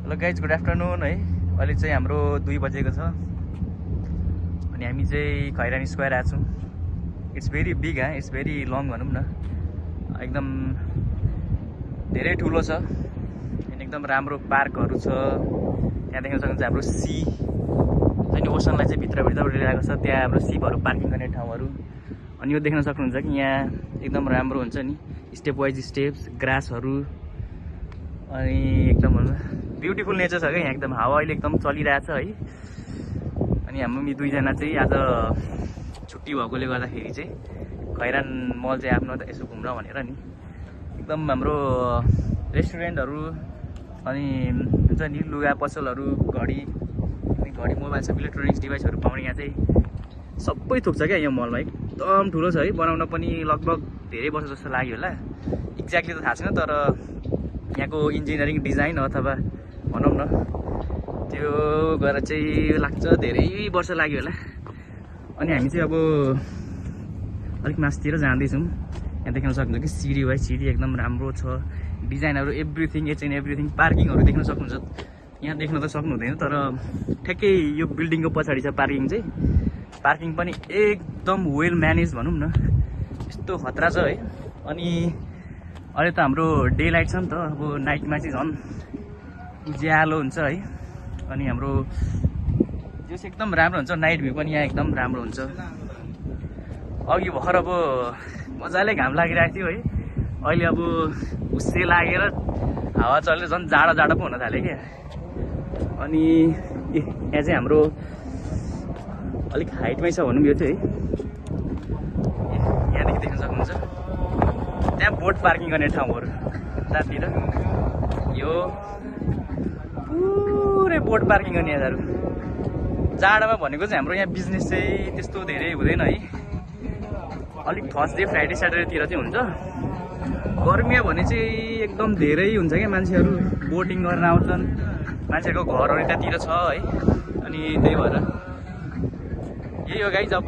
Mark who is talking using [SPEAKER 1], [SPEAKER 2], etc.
[SPEAKER 1] Hello guys, good afternoon है। अहिले चाहिँ हाम्रो 2 बजेको छ अनि हामी चाहिँ खैरानी स्क्वायर आएको छौँ। It's very big it's very long भनौँ न, एकदम धेरै ठुलो छ अनि एकदम राम्रो पार्कहरू छ। त्यहाँ देख्न सक्नुहुन्छ हाम्रो सी चाहिँ ओसनलाई चाहिँ भित्रबाट ल्याएको छ। त्यहाँ हाम्रो सिपहरू पार्किङ गर्ने ठाउँहरू। अनि यो देख्न सक्नुहुन्छ कि यहाँ एकदम राम्रो हुन्छ नि, स्टेप वाइज स्टेप्स, ग्रासहरू अनि एकदम ब्युटिफुल नेचर छ क्या यहाँ। एकदम हावा अहिले एकदम चलिरहेछ है। अनि हामी दुईजना चाहिँ आज छुट्टी भएकोले गर्दाखेरि चाहिँ खैरान मल चाहिँ आफ्नो यसो घुम्न भनेर नि एकदम हाम्रो रेस्टुरेन्टहरू अनि हुन्छ नि लुगा पसलहरू, घडी मोबाइल सब इलेक्ट्रोनिक्स डिभाइसहरू पाउने यहाँ चाहिँ सबै थोक छ क्या यो मलमा। एकदम ठुलो छ है। बनाउन पनि लगभग धेरै वर्ष जस्तो लाग्यो होला, एक्ज्याक्टली त थाहा छैन, तर यहाँको इन्जिनियरिङ डिजाइन अथवा भनौँ न त्यो गरेर चाहिँ लाग्छ धेरै वर्ष लाग्यो होला। अनि हामी चाहिँ अब अलिक मासतिर जाँदैछौँ। यहाँ देख्न सक्नुहुन्छ कि सिडी वाइज सिडी एकदम राम्रो छ, डिजाइनहरू एभ्रिथिङ, एच एन्ड एभ्रिथिङ। पार्किङहरू देख्न सक्नुहुन्छ, यहाँ देख्न त सक्नु हुँदैन तर ठ्याक्कै यो बिल्डिङको पछाडि छ पार्किङ चाहिँ। पार्किङ पनि एकदम वेल म्यानेज भनौँ न, यस्तो खतरा छ है। अनि अहिले त हाम्रो डे लाइट छ नि त, अब नाइटमा चाहिँ झन् उज्यालो हुन्छ है। अनि हाम्रो जो चाहिँ एकदम राम्रो हुन्छ, नाइट भ्यू पनि यहाँ एकदम राम्रो हुन्छ। अघि भर्खर अब मजाले घाम लागिरहेको थियो है, अहिले अब हुस्से लागेर हावा चलेर झन् जाडो पो हुन थाल्यो क्या। अनि यहाँ चाहिँ हाम्रो अलिक हाइटमै छ भनौँ यो चाहिँ है। यहाँदेखि देख्न सक्नुहुन्छ त्यहाँ बोट पार्किङ गर्ने ठाउँहरू उतातिर, यो पुरै बोट पार्किङ गर्ने यहाँहरू। जाडोमा भनेको चाहिँ हाम्रो यहाँ बिजनेस चाहिँ त्यस्तो धेरै हुँदैन है, अलिक थर्सडे फ्राइडे स्याटरडेतिर चाहिँ हुन्छ। गर्मीमा भने चाहिँ एकदम धेरै हुन्छ क्या, मान्छेहरू बोटिङ गर्न आउँछन्, मान्छेहरूको घरहरू त्यहाँतिर छ है। अनि त्यही भएर यही हो गाइज। अब